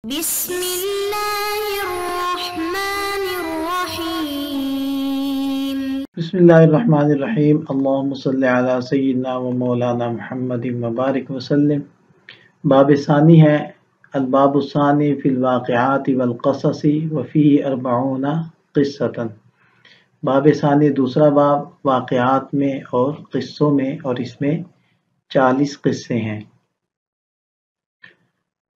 बिस्मिल्लाहिर्रहमानिर्रहीम। अल्लाहुम्मा सल्लि अला सय्यिदिना व मौलाना मुहम्मद मुबारक वसल्लम। बाब सानी है अलबाबुस्सानी फिल वाक़िआति वल क़ससी व फ़ीही अर्बऊना क़िस्सतन। बाब सानी दूसरा बाब वाक़िआत में और क़िस्सों में, और इसमें 40 क़िस्से हैं।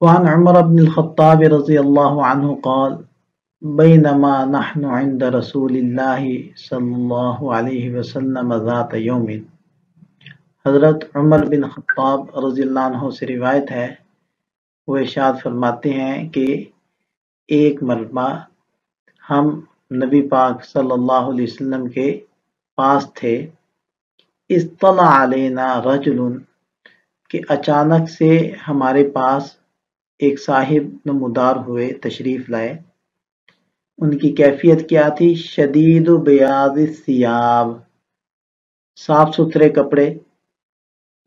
वअन उमर इब्न अल-ख़त्ताब रज़ियल्लाहु अन्हु क़ाल बैनमा नहनु इंद रसूलिल्लाहि सल्लल्लाहु अलैहि वसल्लम ज़ात यौमिन। हज़रत उमर बिन ख़त्ताब रज़ियल्लाहु अन्हु से रिवायत है, वो इरशाद फरमाते हैं कि एक मरतबा हम नबी पाक सल्लल्लाहु अलैहि वसल्लम के पास थे। इस्तला अलैना रजुलन, कि अचानक से हमारे पास एक साहिब नमूदार हुए, तशरीफ़ लाए। उनकी कैफियत क्या थी? शदीद बयाज़ सियाब, साफ सुथरे कपड़े,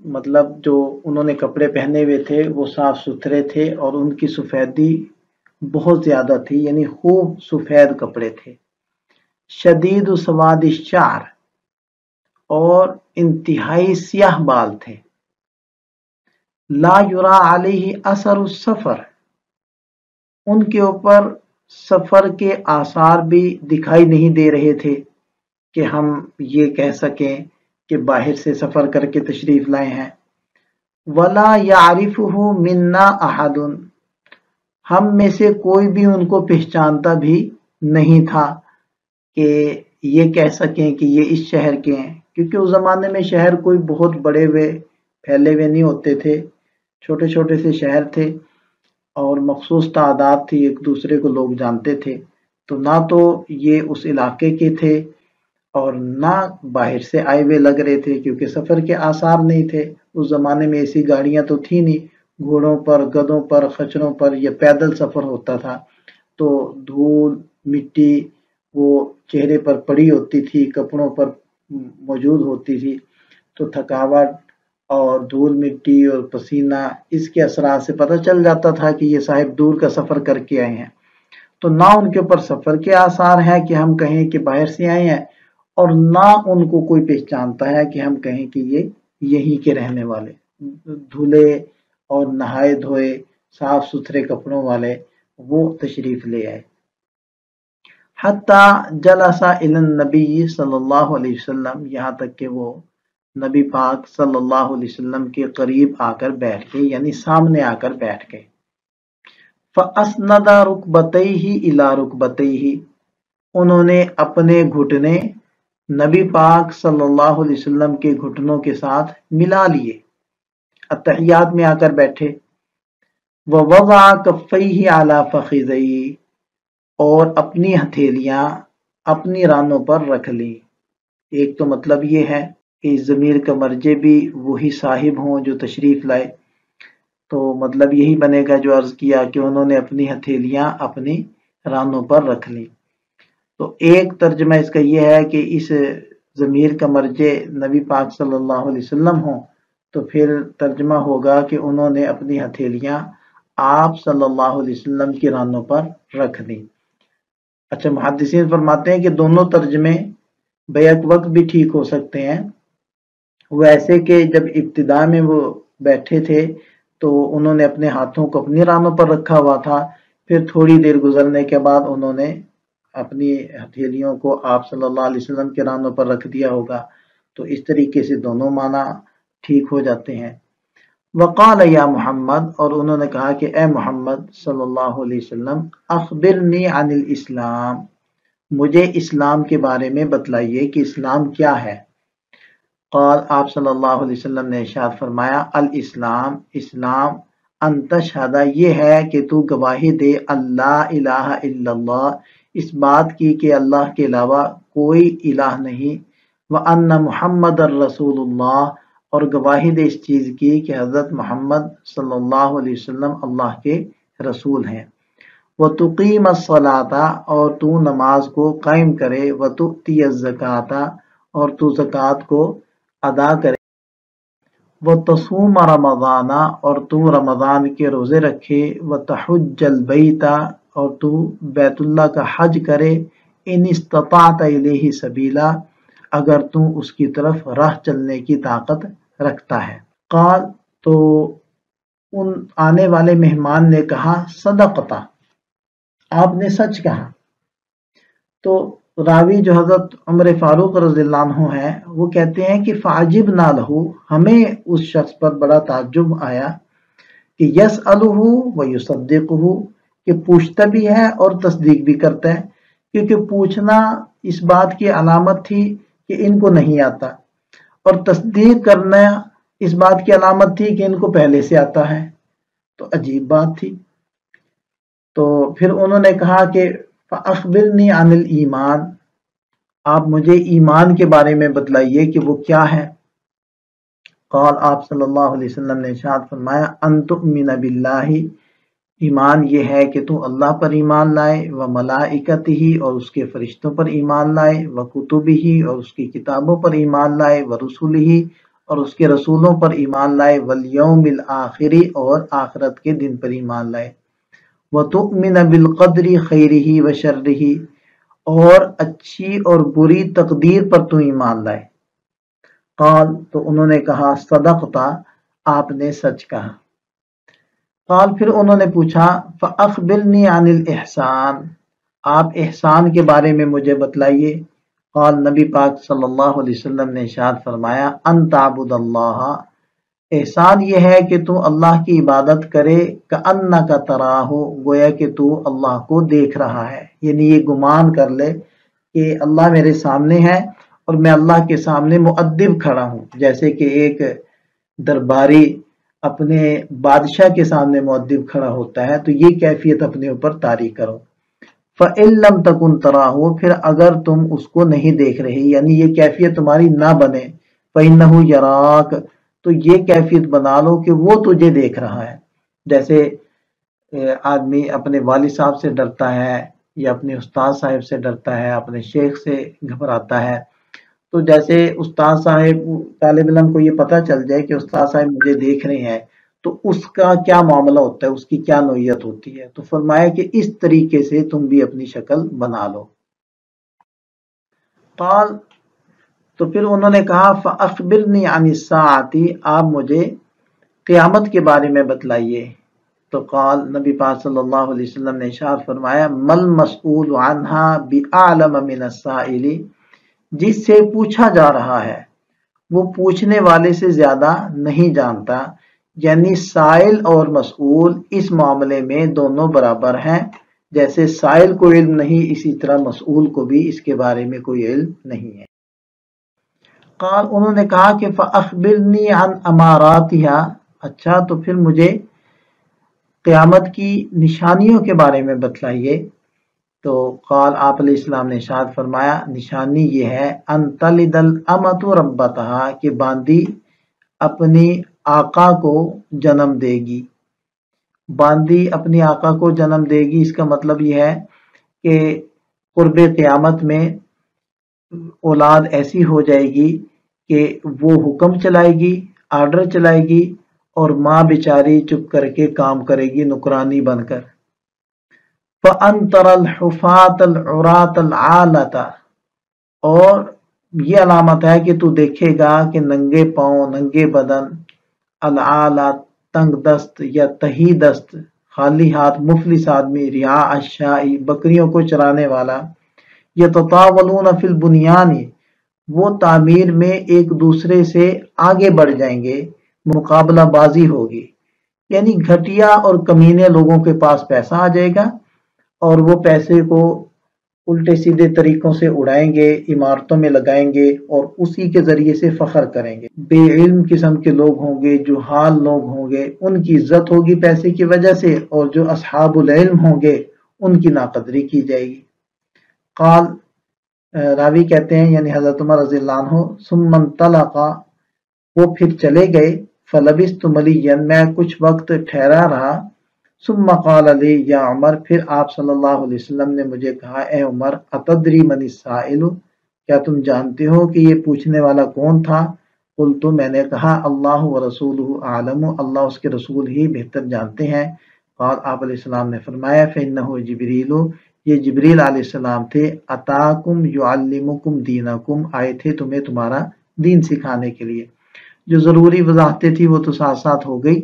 मतलब जो उन्होंने कपड़े पहने हुए थे वो साफ सुथरे थे और उनकी सफ़ेदी बहुत ज़्यादा थी, यानी खूब सफ़ेद कपड़े थे। शदीद सवाद शार, और इंतहाई स्याह बाल थे। ला युरा अलैहि असर सफ़र, उनके ऊपर सफ़र के आसार भी दिखाई नहीं दे रहे थे कि हम ये कह सकें कि बाहर से सफ़र करके तशरीफ़ लाए हैं। वला यारिफुहु मिन्ना अहदुन, हम में से कोई भी उनको पहचानता भी नहीं था कि ये कह सकें कि ये इस शहर के हैं, क्योंकि उस ज़माने में शहर कोई बहुत बड़े हुए फैले हुए नहीं होते थे, छोटे छोटे से शहर थे और मखसूस तादाद थी, एक दूसरे को लोग जानते थे। तो ना तो ये उस इलाके के थे और ना बाहर से आए हुए लग रहे थे, क्योंकि सफ़र के आसार नहीं थे। उस ज़माने में ऐसी गाड़ियाँ तो थी नहीं, घोड़ों पर, गधों पर, खच्चरों पर या पैदल सफ़र होता था। तो धूल मिट्टी वो चेहरे पर पड़ी होती थी, कपड़ों पर मौजूद होती थी, तो थकावट और धूल मिट्टी और पसीना, इसके असरात से पता चल जाता था कि ये साहिब दूर का सफ़र करके आए हैं। तो ना उनके ऊपर सफ़र के आसार हैं कि हम कहें कि बाहर से आए हैं, और ना उनको कोई पहचानता है कि हम कहें कि ये यहीं के रहने वाले। धुले और नहाए धोए साफ सुथरे कपड़ों वाले वो तशरीफ़ ले आए। हत्ता जलसा इलन नबी सल्लल्लाहु अलैहि वसल्लम, यहाँ तक कि वो नबी पाक सल्लल्लाहु अलैहि वसल्लम के करीब आकर बैठ गए, यानी सामने आकर बैठ गए। फ़अस्नदा रुकबतैहि इला रुकबतैहि, उन्होंने अपने घुटने नबी पाक सल्लल्लाहु अलैहि वसल्लम के घुटनों के साथ मिला लिए, अत्तहियात में आकर बैठे। व वज़ा कफ़ैहि अला फ़ख़िज़ैहि, और अपनी हथेलियां अपनी रानों पर रख ली। एक तो मतलब ये है कि इस ज़मीर का मर्जे भी वही साहिब हों जो तशरीफ़ लाए, तो मतलब यही बनेगा जो अर्ज़ किया कि उन्होंने अपनी हथेलियां अपनी रानों पर रख ली। तो एक तर्जमा इसका यह है कि इस ज़मीर का मर्जे नबी पाक सल्लल्लाहु अलैहि वसल्लम हो, तो फिर तर्जमा होगा कि उन्होंने अपनी हथेलियां आप सल्लल्लाहु अलैहि वसल्लम की रानों पर रख दी। अच्छा, मुहद्दिसीन फरमाते हैं कि दोनों तर्जमे बैक वक्त भी ठीक हो सकते हैं। वैसे कि जब इब्तिदा में वो बैठे थे तो उन्होंने अपने हाथों को अपनी रानों पर रखा हुआ था, फिर थोड़ी देर गुजरने के बाद उन्होंने अपनी हथेलियों को आप सल्लल्लाहु अलैहि वसल्लम के रानों पर रख दिया होगा। तो इस तरीके से दोनों माना ठीक हो जाते हैं। वक़ाल या मोहम्मद, और उन्होंने कहा कि ए मोहम्मद सल्लल्लाहु अलैहि वसल्लम, अख़बिरनी अनिल इस्लाम, मुझे इस्लाम के बारे में बतलाइए कि इस्लाम क्या है। क़ाल, आप सल्लल्लाहु अलैहि वसल्लम ने इरशाद फरमाया, अल इस्लाम, इस्लाम अन तशहदा, ये है कि तू गवाही दे, अल्ला इलाहा इल्लल्लाह, इस बात की कि अल्लाह के अलावा कोई इलाह नहीं, व अन्ना मुहम्मदर रसूलुल्लाह, और गवाही दे इस चीज़ की कि हज़रत मोहम्मद सल्लल्लाहु अलैहि वसल्लम अल्लाह के रसूल हैं। व तुकीम अस्सलाता, और तू नमाज को कायम करे, व तुअती ज़काता, और तू ज़कात को अदा करे। व तसूम रमज़ाना, और तू रमज़ान के रोज़े रखे, व तहुज्जल बैता, और तू बैतुल्लाह का हज करे, इन इस्तताअत इलैहि सबीला, अगर तू उसकी तरफ राह चलने की ताकत रखता है। क़ाल, तो उन आने वाले मेहमान ने कहा, सदक़ता, आपने सच कहा। तो रावी जो हज़रत उमर फारूक रज़ियल्लाहु अन्हु हैं, वो कहते हैं कि फ़अजिबना लहू, हमें उस शख्स पर बड़ा ताज्जुब आया कि यसअलुहु व युसद्दिकुहु, कि पूछता भी है और तस्दीक भी करता है, क्योंकि पूछना इस बात की अलामत थी कि इनको नहीं आता, और तस्दीक करना इस बात की अलामत थी कि इनको पहले से आता है। तो अजीब बात थी। तो फिर उन्होंने कहा कि फ़अख़बिरनी अनिल ईमान, आप मुझे ईमान के बारे में बतलाइए कि वो क्या है। क़ाल, आप सल्लल्लाहु अलैहि वसल्लम ने इरशाद फरमाया, अन तुमिन बिल्लाहि, ईमान ये है कि तू अल्लाह पर ईमान लाए, व मलाइकतिही, और उसके फरिश्तों पर ईमान लाए, व कुतुबिही, और उसकी किताबों पर ईमान लाए, व रुसुलिही, और उसके रसूलों पर ईमान लाए, वल यौमिल आखिरी, और आखिरत के दिन पर ईमान लाए, व तुमिन बिल क़द्रि खैरिही व शर्रिही, और अच्छी और बुरी तकदीर पर तू ईमान लाए। क़ाल, तो उन्होंने कहा, सदक़ता, आपने सच कहा। क़ाल, फिर उन्होंने पूछा, फ़अख़बिरनी अनिल इहसान, आप एहसान के बारे में मुझे बतलाइए। क़ाल, नबी पाक सल्लल्लाहु अलैहि वसल्लम ने इरशाद फरमाया, अन ताबुदल्लाह, एहसान ये है कि तू अल्लाह की इबादत करे, कअन्नका तराहु, गोया कि तू अल्लाह को देख रहा है, यानी ये गुमान कर ले कि अल्लाह मेरे सामने है और मैं अल्लाह के सामने मुअद्दिब खड़ा हूँ, जैसे कि एक दरबारी अपने बादशाह के सामने मुअद्दिब खड़ा होता है, तो ये कैफियत अपने ऊपर तारी करो। फ़इल्लम तकुन तराहु, फिर अगर तुम उसको नहीं देख रहे, यानी ये कैफियत तुम्हारी ना बने, फ़इन्नहु यराक, तो ये कैफियत बना लो कि वो तुझे देख रहा है। जैसे आदमी अपने वालिद साहब से डरता है, या अपने उस्ताद साहब से डरता है, अपने शेख से घबराता है, तो जैसे उस्ताद साहब, तालिब इल्म को ये पता चल जाए कि उस्ताद साहब मुझे देख रहे हैं, तो उसका क्या मामला होता है, उसकी क्या नौयत होती है। तो फरमाया कि इस तरीके से तुम भी अपनी शक्ल बना लो। क़ाल, तो फिर उन्होंने कहा, फ़अख़बिरनी अनिस्साअती, आप मुझे क़यामत के बारे में बतलाइए। तो क़ाल, नबी पाक सल्लल्लाहु अलैहि वसल्लम ने इरशाद फरमाया, मल मसऊल अन्हा बिअअलम मिनस्साइली, जिससे पूछा जा रहा है वो पूछने वाले से ज्यादा नहीं जानता, यानी साइल और मसऊल इस मामले में दोनों बराबर हैं। जैसे साइल को इल्म नहीं, इसी तरह मसऊल को भी इसके बारे में कोई इल्म नहीं है। क़ाल, उन्होंने कहा कि फ़अख़बिरनी अन अमारातिहा, अच्छा तो फिर मुझे क़यामत की निशानियों के बारे में बतलाइए। तो क़ाल, आप अलैहिस्सलाम ने इरशाद फरमाया, निशानी ये है, अन तलिदल अमतु रब्बतहा, कि बांदी अपनी आका को जन्म देगी। बांदी अपनी आका को जन्म देगी, इसका मतलब यह है कि क़ुर्बे क़यामत में औलाद ऐसी हो जाएगी कि वो हुक्म चलाएगी, आर्डर चलाएगी, और माँ बेचारी चुप करके काम करेगी नुकरानी बनकर। फ़अन्तरल हुफ़ातल उरातल आलता, और ये अलामत है कि तू देखेगा कि नंगे पाँव, नंगे बदन, अल आला, तंग दस्त या तही दस्त, खाली हाथ, मुफलिस आदमी, रिया अशाई, बकरियों को चराने वाला, यततावलून फिल बुनियानी, वो तामीर में एक दूसरे से आगे बढ़ जाएंगे, मुकाबला बाजी होगी, यानी घटिया और कमीने लोगों के पास पैसा आ जाएगा और वो पैसे को उल्टे सीधे तरीकों से उड़ाएंगे, इमारतों में लगाएंगे और उसी के जरिए से फख्र करेंगे। बेइल्म किस्म के लोग होंगे, जुहाल लोग होंगे, उनकी इज्जत होगी पैसे की वजह से, और जो अस्हाबुल इल्म होंगे उनकी नाकदरी की जाएगी। क़ाल, रावी कहते हैं यानी हज़रत उमर रज़ियल्लाहु अन्हु, सुम्मन तलक़ा, वो फिर चले गए, फलबिस्तु मलियन, मैं कुछ वक्त ठहरा रहा, सुम्मा क़ाल ली या उमर, फिर आप सल्लल्लाहु अलैहि वसल्लम ने मुझे कहा, ए उमर, अतदरी मनिस्साइलु, क्या तुम जानते हो कि ये पूछने वाला कौन था। قلت میں نے کہا اللہ و رسولہ اعلم، اللہ اس کے رسول ہی بہتر جانتے ہیں۔ قال آپ علیہ السلام نے فرمایا فإنہ جبریل، یہ جبریل علیہ السلام تھے، اتاکم یعلمکم دینکم، آئے تھے تمہیں تمہارا دین سکھانے کے لیے۔ جو ضروری وضاحتیں تھی وہ تو ساتھ ساتھ ہو گئی۔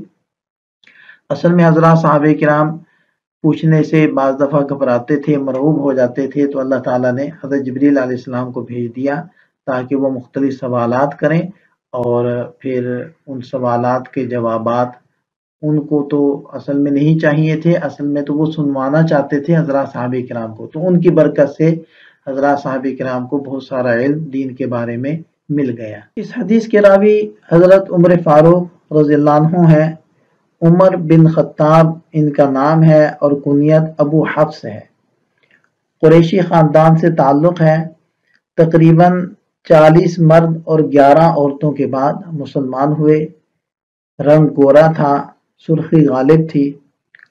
اصل میں حضرات صحابہ کرام پوچھنے سے بعض دفعہ گھبراتے تھے، مرعوب ہو جاتے تھے، تو اللہ تعالیٰ نے حضرت جبریل علیہ السلام کو بھیج دیا تاکہ وہ مختلف سوالات کریں، اور پھر ان سوالات کے جوابات ان کو تو اصل میں نہیں چاہیے تھے، اصل میں تو وہ سنوانا چاہتے تھے حضرات صحابہ کرام کو، تو ان کی برکت سے حضرات صحابہ کرام کو بہت سارا علم دین کے بارے میں مل گیا۔ اس حدیث کے راوی حضرت عمر فاروق رضی اللہ عنہ ہے، عمر بن خطاب ان کا نام ہے، اور کنیت ابو حفص ہے۔ قریشی خاندان سے تعلق ہے۔ تقریباً 40 مرد اور 11 عورتوں کے بعد مسلمان ہوئے۔ رنگ گورا تھا، سرخی غالب تھی،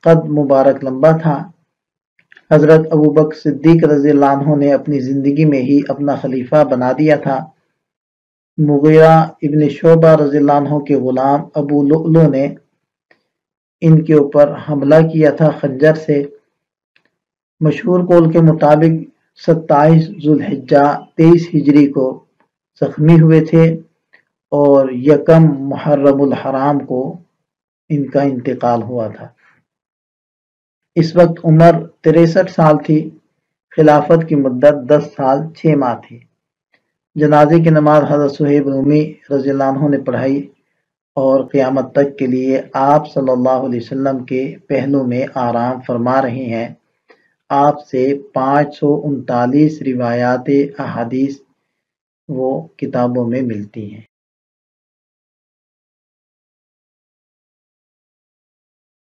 قد مبارک لمبا تھا۔ حضرت ابوبکر صدیق رضی اللہ عنہ نے اپنی زندگی میں ہی اپنا خلیفہ بنا دیا تھا۔ مغیرہ ابن شعبہ رضی اللہ عنہ کے غلام ابو لؤلؤ نے ان کے اوپر حملہ کیا تھا خنجر سے۔ مشہور قول کے مطابق 27 ذوالحجہ 23 ہجری کو زخمی ہوئے تھے، اور 1 محرم الحرام کو ان کا انتقال ہوا تھا۔ اس وقت عمر 63 سال تھی، خلافت کی مدت 10 سال 6 ماہ تھی۔ جنازے کی نماز حضرت صہیب رومی رضی اللہ عنہ نے پڑھائی، اور قیامت تک کے لیے آپ صلی اللہ علیہ وسلم کے پہلو میں آرام فرما رہے ہیں۔ آپ سے 539 روایات احادیث وہ کتابوں میں ملتی ہیں۔